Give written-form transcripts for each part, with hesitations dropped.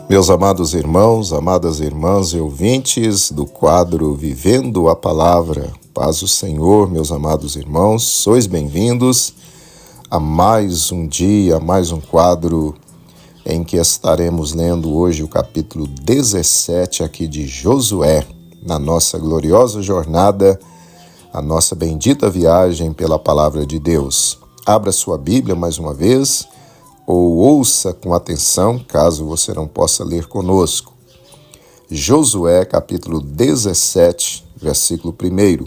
Meus amados irmãos, amadas irmãs e ouvintes do quadro Vivendo a Palavra, paz do Senhor, meus amados irmãos, sois bem-vindos a mais um dia, a mais um quadro em que estaremos lendo hoje o capítulo 17 aqui de Josué, na nossa gloriosa jornada, a nossa bendita viagem pela Palavra de Deus. Abra sua Bíblia mais uma vez, ou ouça com atenção, caso você não possa ler conosco. Josué, capítulo 17, versículo 1.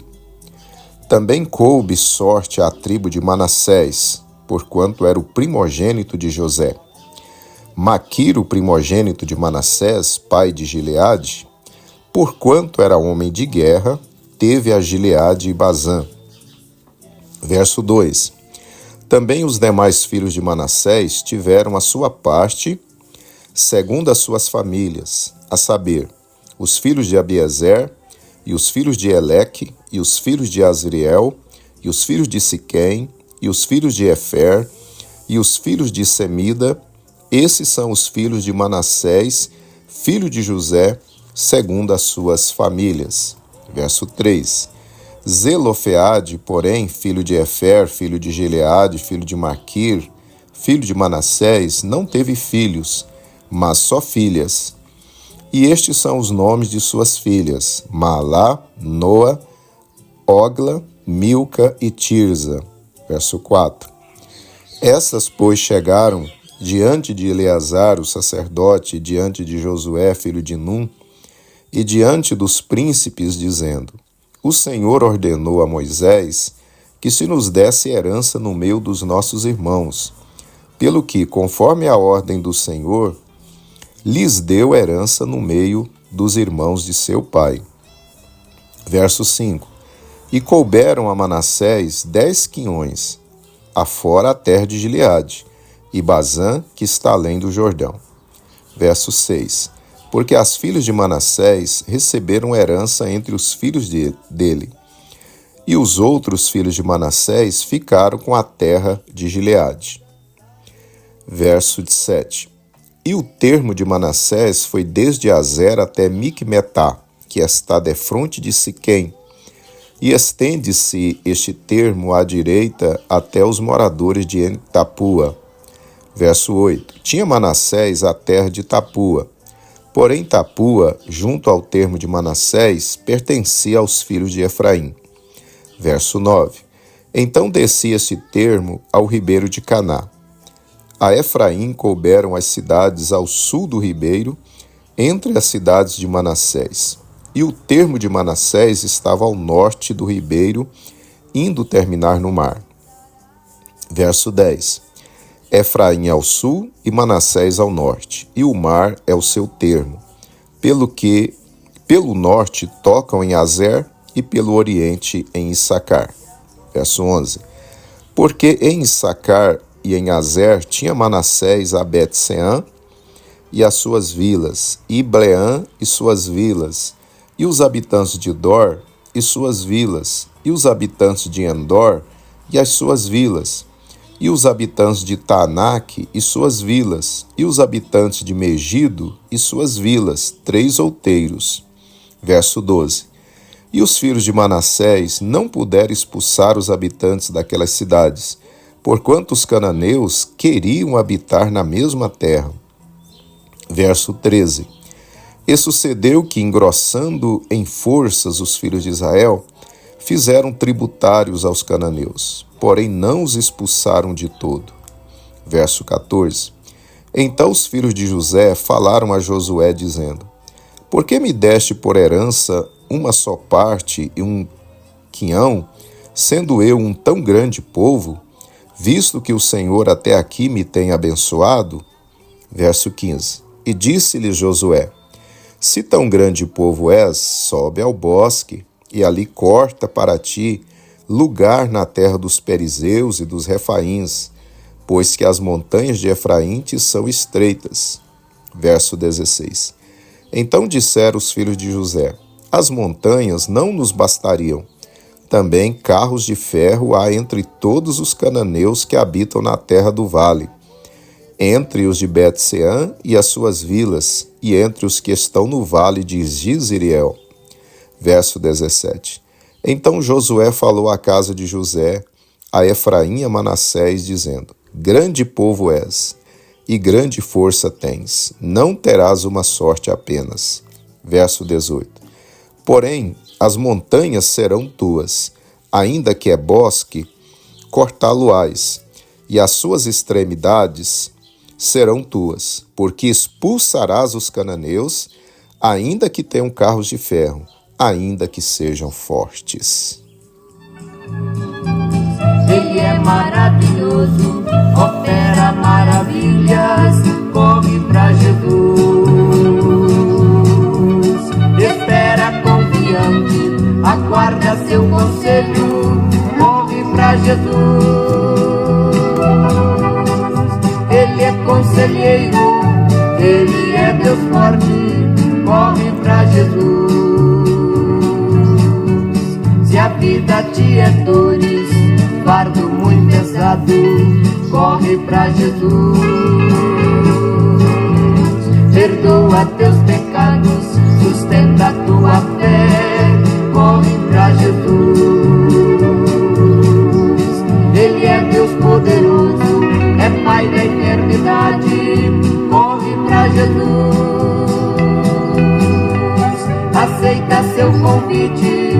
Também coube sorte à tribo de Manassés, porquanto era o primogênito de José. Maquir, o primogênito de Manassés, pai de Gileade, porquanto era homem de guerra, teve a Gileade e Bazã. Verso 2. Também os demais filhos de Manassés tiveram a sua parte, segundo as suas famílias, a saber, os filhos de Abiezer, e os filhos de Eleque, e os filhos de Azriel, e os filhos de Siquém, e os filhos de Efer, e os filhos de Semida. Esses são os filhos de Manassés, filho de José, segundo as suas famílias. Verso 3. Zelofeade, porém, filho de Efer, filho de Gileade, filho de Maquir, filho de Manassés, não teve filhos, mas só filhas. E estes são os nomes de suas filhas: Maalá, Noa, Ogla, Milca e Tirza. Verso 4. Essas, pois, chegaram diante de Eleazar, o sacerdote, diante de Josué, filho de Num, e diante dos príncipes, dizendo: O Senhor ordenou a Moisés que se nos desse herança no meio dos nossos irmãos, pelo que, conforme a ordem do Senhor, lhes deu herança no meio dos irmãos de seu pai. Verso 5. E couberam a Manassés 10 quinhões, afora a terra de Gileade, e Bazã, que está além do Jordão. Verso 6. Porque as filhas de Manassés receberam herança entre os filhos dele, e os outros filhos de Manassés ficaram com a terra de Gileade. Verso 7. E o termo de Manassés foi desde Azer até Micmetá, que está defronte de Siquém, e estende-se este termo à direita até os moradores de Tapua. Verso 8. Tinha Manassés a terra de Tapua, porém Tapua, junto ao termo de Manassés, pertencia aos filhos de Efraim. Verso 9. Então descia esse termo ao ribeiro de Caná. A Efraim couberam as cidades ao sul do ribeiro, entre as cidades de Manassés. E o termo de Manassés estava ao norte do ribeiro, indo terminar no mar. Verso 10. Efraim ao sul e Manassés ao norte, e o mar é o seu termo, pelo que pelo norte tocam em Azer e pelo oriente em Issacar. Verso 11. Porque em Issacar e em Azer tinha Manassés a Bet-Seã e as suas vilas, e Ibleã e suas vilas, e os habitantes de Dor e suas vilas, e os habitantes de Endor e as suas vilas, e os habitantes de Taanaque e suas vilas, e os habitantes de Megido e suas vilas, 3 outeiros. Verso 12. E os filhos de Manassés não puderam expulsar os habitantes daquelas cidades, porquanto os cananeus queriam habitar na mesma terra. Verso 13. E sucedeu que, engrossando em forças os filhos de Israel, fizeram tributários aos cananeus, porém não os expulsaram de todo. Verso 14. Então os filhos de José falaram a Josué, dizendo: Por que me deste por herança uma só parte e um quinhão, sendo eu um tão grande povo, visto que o Senhor até aqui me tem abençoado? Verso 15. E disse-lhe Josué: Se tão grande povo és, sobe ao bosque, e ali corta para ti lugar na terra dos perizeus e dos refaíns, pois que as montanhas de Efraim te são estreitas. Verso 16. Então disseram os filhos de José: As montanhas não nos bastariam. Também carros de ferro há entre todos os cananeus que habitam na terra do vale. entre os de Bet-Sean e as suas vilas, e entre os que estão no vale de Jizreel. Verso 17. Então Josué falou à casa de José, a Efraim e a Manassés, dizendo: Grande povo és, e grande força tens, não terás uma sorte apenas. Verso 18. Porém, as montanhas serão tuas, ainda que é bosque, cortá-lo-ás, e as suas extremidades serão tuas, porque expulsarás os cananeus, ainda que tenham carros de ferro, ainda que sejam fortes. Ele é maravilhoso, opera maravilhas, corre pra Jesus. Espera confiante, aguarda seu conselho, corre pra Jesus. Ele é conselheiro, ele é Deus forte, corre pra Jesus. Se a vida te é dores, fardo muito pesado, corre pra Jesus. Perdoa teus pecados, sustenta tua fé, corre pra Jesus. Ele é Deus poderoso, é Pai da eternidade, corre pra Jesus. Aceita seu convite,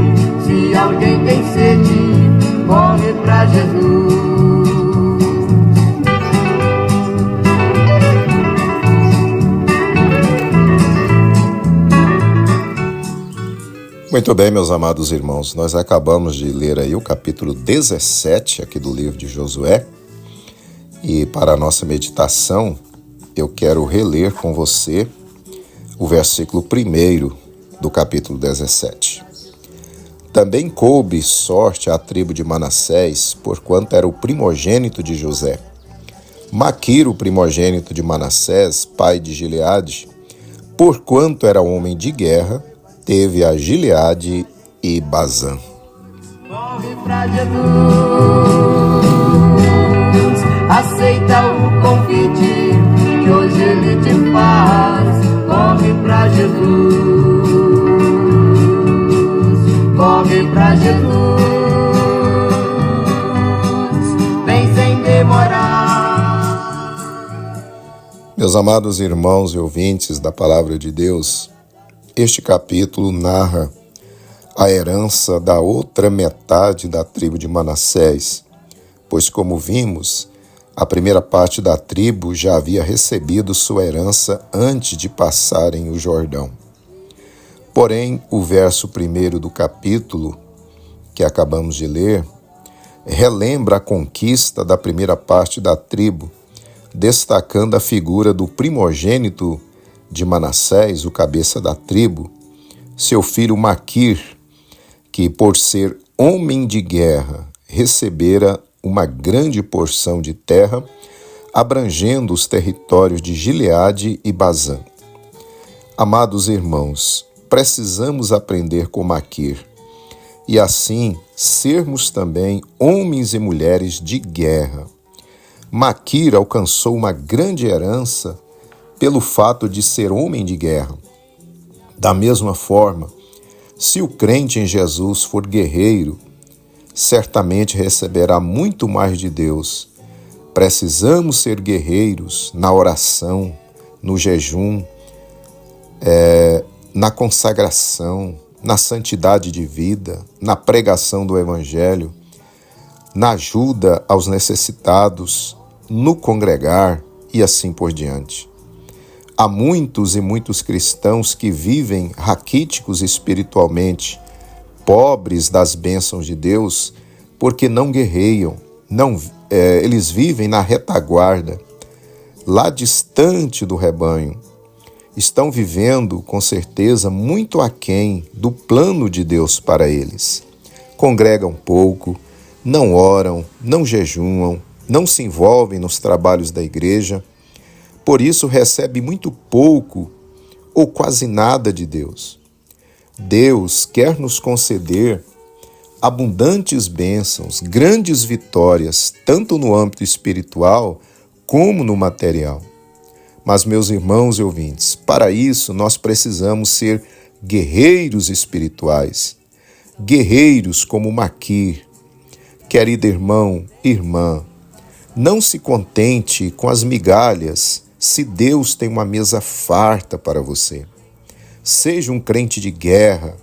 se alguém tem sede, corre pra Jesus. Muito bem, meus amados irmãos, nós acabamos de ler aí o capítulo 17 aqui do livro de Josué, e para a nossa meditação eu quero reler com você o versículo 1 do capítulo 17. Também coube sorte à tribo de Manassés, porquanto era o primogênito de José. Maquir, o primogênito de Manassés, pai de Gileade, porquanto era homem de guerra, teve a Gileade e Bazã. Corre pra Jesus, aceita o convite que hoje ele te faz. Corre pra Jesus, corre pra Jesus, vem sem demorar. Meus amados irmãos e ouvintes da Palavra de Deus, este capítulo narra a herança da outra metade da tribo de Manassés, pois, como vimos, a primeira parte da tribo já havia recebido sua herança antes de passarem o Jordão. Porém, o verso 1 do capítulo, que acabamos de ler, relembra a conquista da primeira parte da tribo, destacando a figura do primogênito de Manassés, o cabeça da tribo, seu filho Maquir, que, por ser homem de guerra, recebera uma grande porção de terra, abrangendo os territórios de Gileade e Bazã. Amados irmãos, precisamos aprender com Maquir, e assim sermos também homens e mulheres de guerra. Maquir alcançou uma grande herança pelo fato de ser homem de guerra. Da mesma forma, se o crente em Jesus for guerreiro, certamente receberá muito mais de Deus. Precisamos ser guerreiros na oração, no jejum, na consagração, na santidade de vida, na pregação do Evangelho, na ajuda aos necessitados, no congregar e assim por diante. Há muitos e muitos cristãos que vivem raquíticos espiritualmente, pobres das bênçãos de Deus, porque não guerreiam, eles vivem na retaguarda, lá distante do rebanho. Estão vivendo, com certeza, muito aquém do plano de Deus para eles. Congregam pouco, não oram, não jejuam, não se envolvem nos trabalhos da igreja, por isso recebe muito pouco ou quase nada de Deus. Deus quer nos conceder abundantes bênçãos, grandes vitórias, tanto no âmbito espiritual como no material. Mas, meus irmãos e ouvintes, para isso nós precisamos ser guerreiros espirituais, guerreiros como Maquir. Querido irmão, irmã, não se contente com as migalhas se Deus tem uma mesa farta para você. Seja um crente de guerra,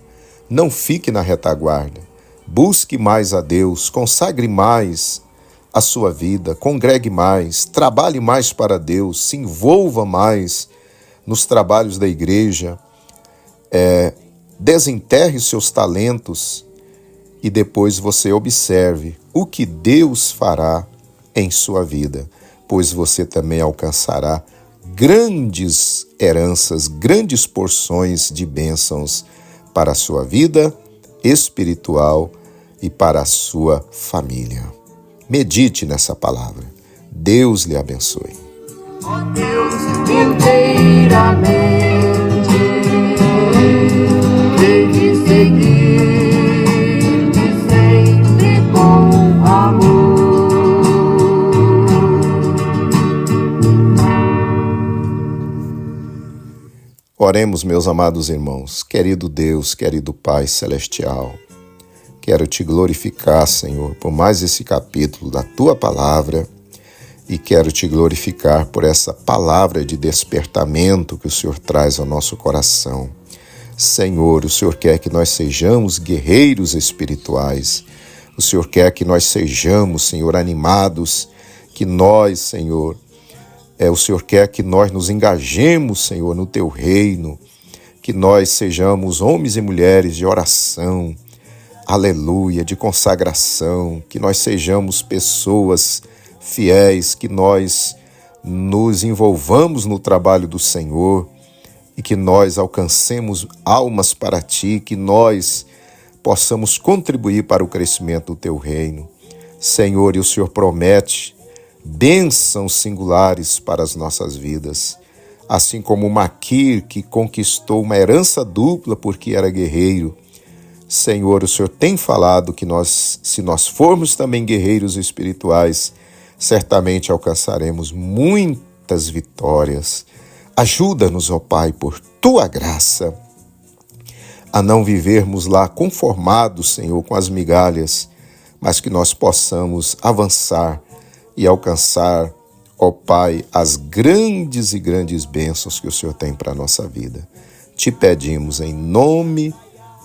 não fique na retaguarda. Busque mais a Deus, consagre mais a sua vida, congregue mais, trabalhe mais para Deus, se envolva mais nos trabalhos da igreja, desenterre seus talentos e depois você observe o que Deus fará em sua vida, pois você também alcançará grandes heranças, grandes porções de bênçãos para a sua vida espiritual e para a sua família. Medite nessa palavra. Deus lhe abençoe. Ó Deus, inteiramente te seguir sempre com amor. Oremos, meus amados irmãos. Querido Deus, querido Pai Celestial, quero te glorificar, Senhor, por mais esse capítulo da Tua Palavra e quero te glorificar por essa palavra de despertamento que o Senhor traz ao nosso coração. Senhor, o Senhor quer que nós sejamos guerreiros espirituais. O Senhor quer que nós sejamos, Senhor, animados, que nós, Senhor, o Senhor quer que nós nos engajemos, Senhor, no Teu reino, que nós sejamos homens e mulheres de oração, aleluia, de consagração, que nós sejamos pessoas fiéis, que nós nos envolvamos no trabalho do Senhor e que nós alcancemos almas para Ti, que nós possamos contribuir para o crescimento do Teu reino. Senhor, e o Senhor promete bênçãos singulares para as nossas vidas, assim como Maquir, que conquistou uma herança dupla porque era guerreiro. Senhor, o Senhor tem falado que se nós formos também guerreiros espirituais, certamente alcançaremos muitas vitórias. Ajuda-nos, ó Pai, por Tua graça, a não vivermos lá conformados, Senhor, com as migalhas, mas que nós possamos avançar e alcançar, ó Pai, as grandes e grandes bênçãos que o Senhor tem para a nossa vida. Te pedimos em nome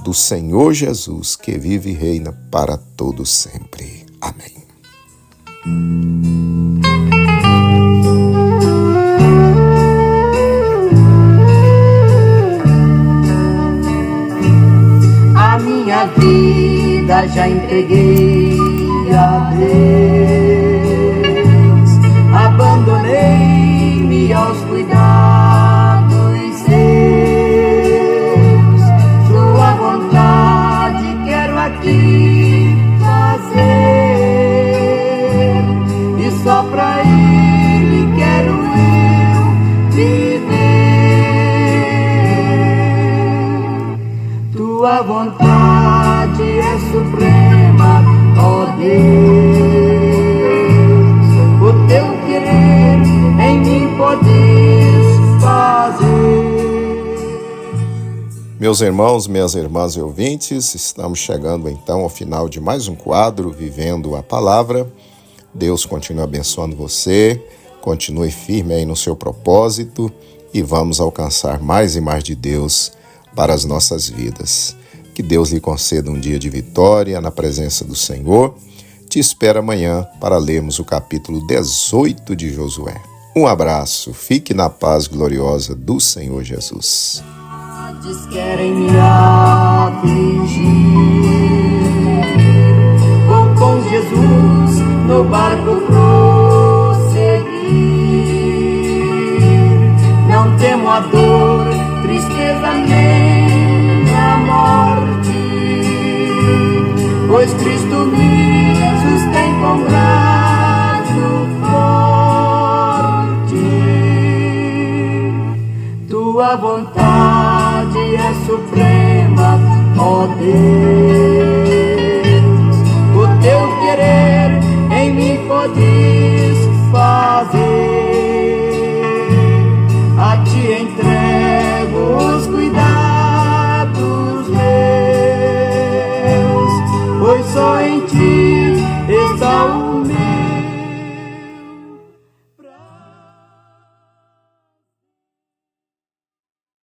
do Senhor Jesus, que vive e reina para todo sempre. Amém. A minha vida já entreguei a Deus, abandonei-me aos cuidados seus. Sua vontade quero aqui fazer, e só pra Ele quero eu viver. Tua vontade é suprema, ó Deus, o Teu querer em mim podes fazer. Meus irmãos, minhas irmãs e ouvintes, estamos chegando então ao final de mais um quadro, Vivendo a Palavra. Deus continue abençoando você, continue firme aí no seu propósito e vamos alcançar mais e mais de Deus para as nossas vidas. Que Deus lhe conceda um dia de vitória na presença do Senhor. Te espero amanhã para lermos o capítulo 18 de Josué. Um abraço, fique na paz gloriosa do Senhor Jesus. Querem me afligir, vou com Jesus no barco prosseguir. Não temo a dor, tristeza nem a morte, pois Cristo me sustém com braço forte. Tua vontade é suprema, ó Deus, o Teu querer em mim podes fazer. só em ti está o